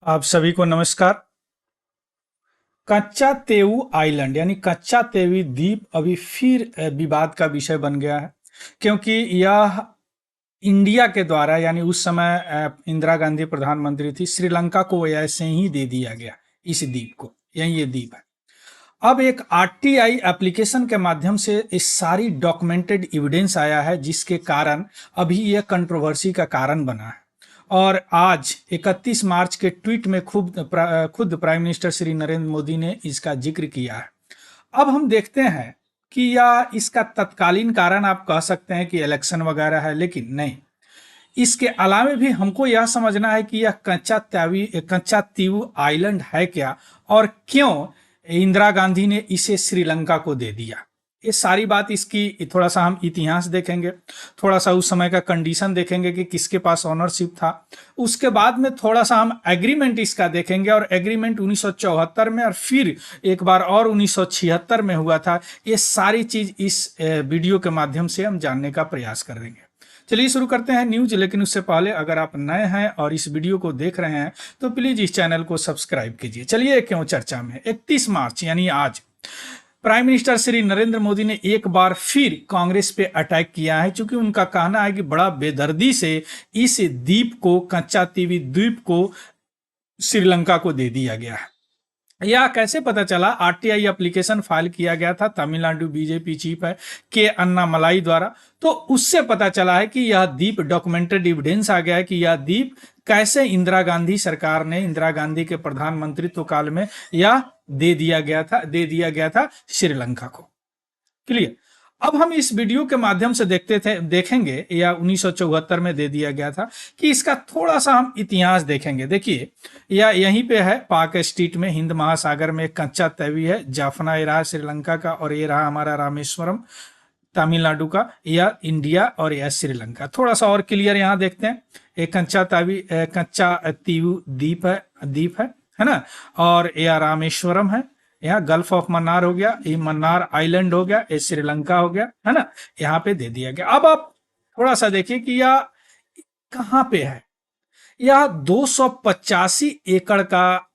आप सभी को नमस्कार। कच्चा तेऊ आइलैंड यानी कच्चा तेवी द्वीप अभी फिर विवाद का विषय बन गया है, क्योंकि यह इंडिया के द्वारा यानी उस समय इंदिरा गांधी प्रधानमंत्री थी, श्रीलंका को ऐसे ही दे दिया गया इस द्वीप को। यही ये द्वीप है। अब एक आरटीआई एप्लीकेशन के माध्यम से इस सारी डॉक्यूमेंटेड एविडेंस आया है, जिसके कारण अभी यह कंट्रोवर्सी का कारण बना है। और आज 31 मार्च के ट्वीट में खुद प्राइम मिनिस्टर श्री नरेंद्र मोदी ने इसका जिक्र किया है। अब हम देखते हैं कि यह इसका तत्कालीन कारण आप कह सकते हैं कि इलेक्शन वगैरह है, लेकिन नहीं। इसके अलावा भी हमको यह समझना है कि यह कच्चा तीऊ आइलैंड है क्या, और क्यों इंदिरा गांधी ने इसे श्रीलंका को दे दिया। ये सारी बात इसकी थोड़ा सा हम इतिहास देखेंगे, थोड़ा सा उस समय का कंडीशन देखेंगे कि किसके पास ऑनरशिप था। उसके बाद में थोड़ा सा हम एग्रीमेंट इसका देखेंगे, और एग्रीमेंट 1974 में और फिर एक बार और 1976 में हुआ था। ये सारी चीज इस वीडियो के माध्यम से हम जानने का प्रयास करेंगे। चलिए शुरू करते हैं न्यूज। लेकिन उससे पहले अगर आप नए हैं और इस वीडियो को देख रहे हैं तो प्लीज इस चैनल को सब्सक्राइब कीजिए। चलिए क्यों चर्चा में। 31 मार्च यानी आज प्राइम मिनिस्टर श्री नरेंद्र मोदी ने एक बार फिर कांग्रेस पे अटैक किया है, क्योंकि उनका कहना है कि बड़ा बेदर्दी से इस द्वीप को, कच्चा तीवी द्वीप को श्रीलंका को दे दिया गया है। यह कैसे पता चला? आरटीआई एप्लीकेशन फाइल किया गया था तमिलनाडु बीजेपी चीफ है के अन्नामलाई द्वारा। तो उससे पता चला है कि यह द्वीप, डॉक्यूमेंटेड एविडेंस आ गया है कि यह द्वीप कैसे इंदिरा गांधी सरकार ने, इंदिरा गांधी के प्रधानमंत्रित्व काल में यह दे दिया गया था श्रीलंका को। क्लियर। अब हम इस वीडियो के माध्यम से देखेंगे या 1974 में दे दिया गया था, कि इसका थोड़ा सा हम इतिहास देखेंगे। देखिए, यह यहीं पे है पाक स्ट्रीट में, हिंद महासागर में एक कच्चा तवी है। जाफना ये रहा श्रीलंका का, और ये रहा हमारा रामेश्वरम तमिलनाडु का, या इंडिया, और यह श्रीलंका। थोड़ा सा और क्लियर यहाँ देखते हैं। एक कच्चा तीऊ द्वीप है ना, और यह रामेश्वरम है। यहाँ गल्फ ऑफ मन्नार हो गया, ये मन्नार आइलैंड हो गया, ये श्रीलंका हो गया, है ना। यहाँ पे दे दिया गया। अब आप थोड़ा सा देखिए कि यह कहाँ पे है। यह 285 एकड़ का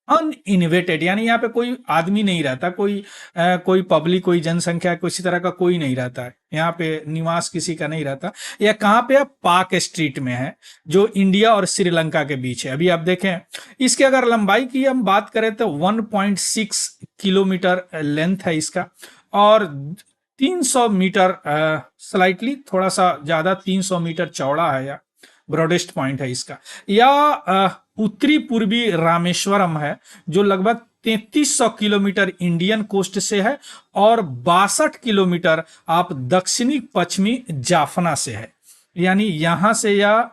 अनइन्वेटेड, यानी यहाँ पे कोई आदमी नहीं रहता, कोई पब्लिक, कोई जनसंख्या, किसी तरह का कोई नहीं रहता है। यहाँ पे निवास किसी का नहीं रहता। यह कहाँ पे है? पाक स्ट्रीट में है, जो इंडिया और श्रीलंका के बीच है। अभी आप देखें, इसकी अगर लंबाई की हम बात करें तो 1.6 किलोमीटर लेंथ है इसका, और 300 मीटर, स्लाइटली थोड़ा सा ज्यादा 300 मीटर चौड़ा है। या ब्रॉडेस्ट पॉइंट है इसका। या उत्तरी पूर्वी रामेश्वरम है, जो लगभग 3300 किलोमीटर इंडियन कोस्ट से है, और 62 किलोमीटर आप दक्षिणी पश्चिमी जाफना से है। यानी यहां से, या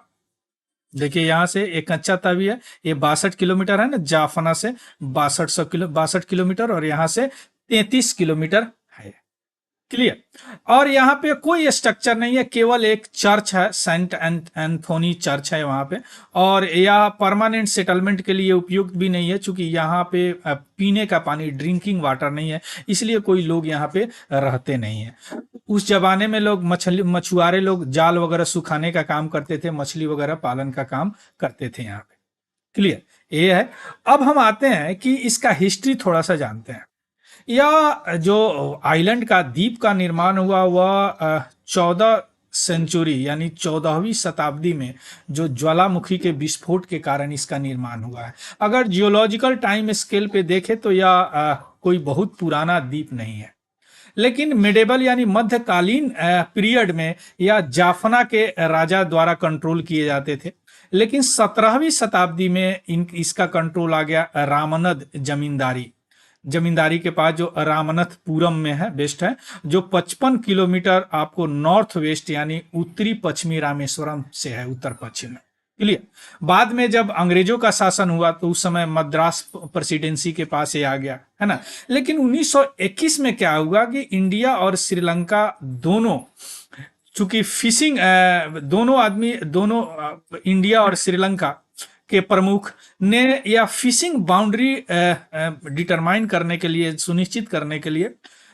देखिए यहां से एक कच्चा तवी है, ये 62 किलोमीटर है ना, जाफना से 62 किलोमीटर, और यहां से 33 किलोमीटर है। क्लियर। और यहाँ पे कोई स्ट्रक्चर नहीं है, केवल एक चर्च है, सेंट एंथोनी चर्च है वहां पे। और यह परमानेंट सेटलमेंट के लिए उपयुक्त भी नहीं है, क्योंकि यहाँ पे पीने का पानी, ड्रिंकिंग वाटर नहीं है, इसलिए कोई लोग यहाँ पे रहते नहीं है। उस जमाने में लोग मछुआरे लोग जाल वगैरह सुखाने का काम करते थे, मछली वगैरह पालन का काम करते थे यहाँ पे। क्लियर, ये है। अब हम आते हैं कि इसका हिस्ट्री थोड़ा सा जानते हैं। यह जो आइलैंड का द्वीप का निर्माण हुआ वह 14 सेंचुरी यानी 14वीं शताब्दी में जो ज्वालामुखी के विस्फोट के कारण इसका निर्माण हुआ है। अगर जियोलॉजिकल टाइम स्केल पे देखें तो यह कोई बहुत पुराना द्वीप नहीं है, लेकिन मिडेबल यानी मध्यकालीन पीरियड में यह जाफना के राजा द्वारा कंट्रोल किए जाते थे। लेकिन 17वीं शताब्दी में इसका कंट्रोल आ गया रामनद जमींदारी के पास, जो रामनाथपुरम में है, बेस्ट है, जो 55 किलोमीटर आपको नॉर्थ वेस्ट यानी उत्तरी पश्चिमी रामेश्वरम से है, उत्तर पश्चिम में। क्लियर। बाद में जब अंग्रेजों का शासन हुआ तो उस समय मद्रास प्रेसिडेंसी के पास ये आ गया, है ना। लेकिन 1921 में क्या हुआ कि इंडिया और श्रीलंका दोनों, चूंकि फिशिंग, दोनों इंडिया और श्रीलंका के प्रमुख ने या फिशिंग बाउंड्री डिटरमाइन करने के लिए, सुनिश्चित करने के लिए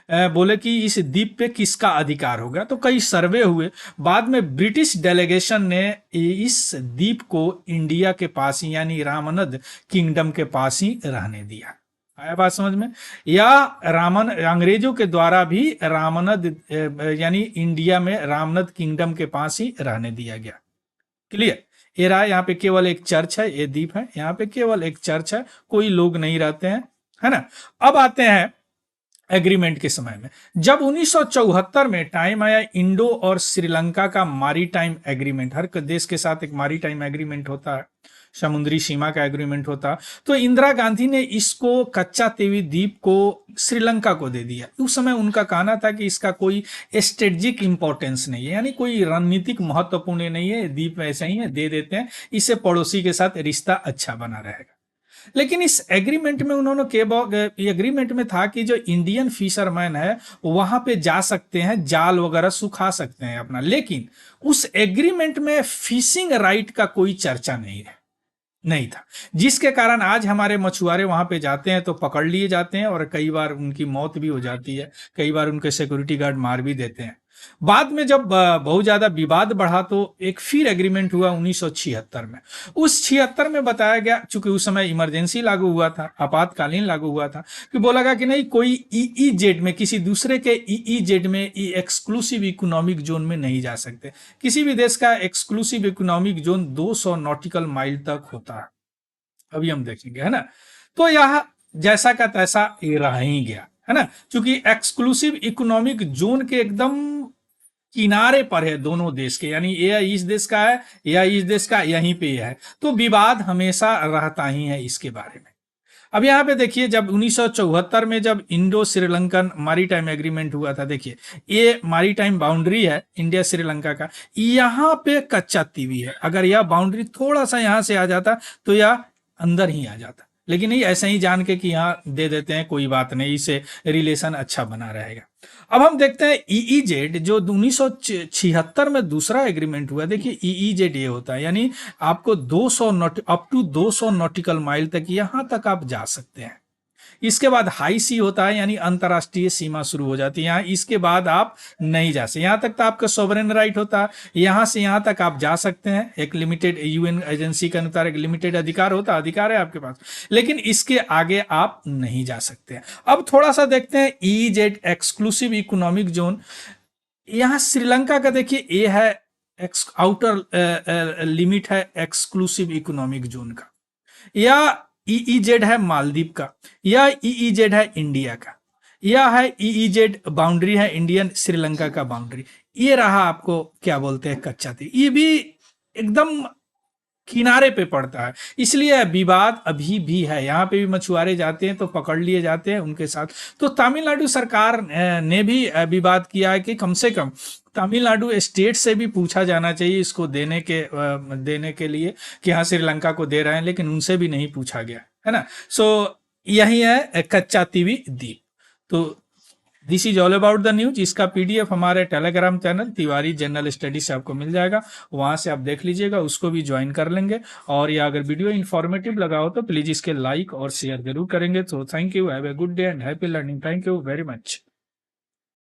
बोले कि इस द्वीप पे किसका अधिकार होगा, तो कई सर्वे हुए। बाद में ब्रिटिश डेलीगेशन ने इस द्वीप को इंडिया के पास ही यानी रामनद किंगडम के पास ही रहने दिया। आया बात समझ में? या अंग्रेजों के द्वारा भी रामनद यानी इंडिया में रामनद किंगडम के पास ही रहने दिया गया। क्लियर? ये रहा, यहाँ पे केवल एक चर्च है, ये द्वीप है, यहाँ पे केवल एक चर्च है, कोई लोग नहीं रहते हैं, है ना। अब आते हैं एग्रीमेंट के समय में। जब 1974 में टाइम आया, इंडो और श्रीलंका का मारीटाइम एग्रीमेंट, हर देश के साथ एक मारीटाइम एग्रीमेंट होता है, समुद्री सीमा का एग्रीमेंट होता। तो इंदिरा गांधी ने इसको कच्चा तेवी द्वीप को श्रीलंका को दे दिया। उस समय उनका कहना था कि इसका कोई स्ट्रेटेजिक इंपॉर्टेंस नहीं है, यानी कोई रणनीतिक महत्वपूर्ण नहीं है, द्वीप ऐसे ही है, दे देते हैं, इससे पड़ोसी के साथ रिश्ता अच्छा बना रहेगा। लेकिन इस एग्रीमेंट में उन्होंने एग्रीमेंट में था कि जो इंडियन फिशरमैन है वहां पे जा सकते हैं, जाल वगैरह सुखा सकते हैं अपना, लेकिन उस एग्रीमेंट में फिशिंग राइट का कोई चर्चा नहीं था, जिसके कारण आज हमारे मछुआरे वहां पे जाते हैं तो पकड़ लिए जाते हैं और कई बार उनकी मौत भी हो जाती है, कई बार उनके सिक्योरिटी गार्ड मार भी देते हैं। बाद में जब बहुत ज्यादा विवाद बढ़ा तो एक फिर एग्रीमेंट हुआ 1976 में। उस 76 में बताया गया, चूंकि उस समय इमरजेंसी लागू हुआ था, आपातकालीन लागू हुआ था, कि बोला गया कि नहीं, कोई ईईजेड में, किसी दूसरे के ईईजेड में, एक्सक्लूसिव इकोनॉमिक जोन में नहीं जा सकते। किसी भी देश का exclusive economic zone 200 nautical mile तक होता है, अभी हम देखेंगे, है ना। तो यह जैसा का तैसा ये रह ही गया, है ना, क्योंकि एक्सक्लूसिव इकोनॉमिक जोन के एकदम किनारे पर है दोनों देश के, यानी ये इस देश का है या इस देश का, यहीं पे है, तो विवाद हमेशा रहता ही है इसके बारे में। अब यहाँ पे देखिए, जब 1974 में जब इंडो श्रीलंकन मारीटाइम एग्रीमेंट हुआ था, देखिए ये मारीटाइम बाउंड्री है इंडिया श्रीलंका का, यहाँ पे कच्चा तीवी है। अगर यह बाउंड्री थोड़ा सा यहाँ से आ जाता तो यह अंदर ही आ जाता, लेकिन नहीं, ऐसे ही जान के कि यहाँ दे देते हैं, कोई बात नहीं, इससे रिलेशन अच्छा बना रहेगा। अब हम देखते हैं ईईजेड, जो 1976 में दूसरा एग्रीमेंट हुआ। देखिए ईईजेड ये होता है, यानी आपको 200 अप टू 200 नॉटिकल माइल तक यहां तक आप जा सकते हैं। इसके बाद हाई सी होता है, यानी अंतरराष्ट्रीय सीमा शुरू हो जाती है, यहाँ इसके बाद आप नहीं जा सकते, यहाँ तक तो आपका सोवरेन राइट होता है, यहाँ से यहाँ तक आप जा सकते हैं, एक लिमिटेड यूएन एजेंसी के अनुसार एक लिमिटेड अधिकार होता है, अधिकार है आपके पास, लेकिन इसके आगे आप नहीं जा सकते। अब थोड़ा सा देखते हैं ईईजेड एक्सक्लूसिव इकोनॉमिक जोन। यहाँ श्रीलंका का देखिए ये है आउटर लिमिट है एक्सक्लूसिव इकोनॉमिक जोन का, या ईईजेड है मालदीव का, या ईईजेड है इंडिया का, या है ईईजेड बाउंड्री है इंडियन श्रीलंका का बाउंड्री। ये रहा आपको क्या बोलते हैं कच्चा तीर, ये भी एकदम किनारे पे पड़ता है, इसलिए विवाद अभी भी है। यहाँ पे भी मछुआरे जाते हैं तो पकड़ लिए जाते हैं उनके साथ। तो तमिलनाडु सरकार ने भी विवाद किया है कि कम से कम तमिलनाडु स्टेट से भी पूछा जाना चाहिए इसको देने के लिए कि हाँ श्रीलंका को दे रहे हैं, लेकिन उनसे भी नहीं पूछा गया, है ना। सो यही है कच्चा तीवी द्वीप। तो this is all about the news. इसका पीडीएफ हमारे Telegram channel Tiwari general study से आपको मिल जाएगा, वहां से आप देख लीजिएगा, उसको भी ज्वाइन कर लेंगे। और या अगर वीडियो इन्फॉर्मेटिव लगा हो तो प्लीज इसके लाइक और शेयर जरूर करेंगे। तो thank you, have a good day and happy learning. Thank you very much.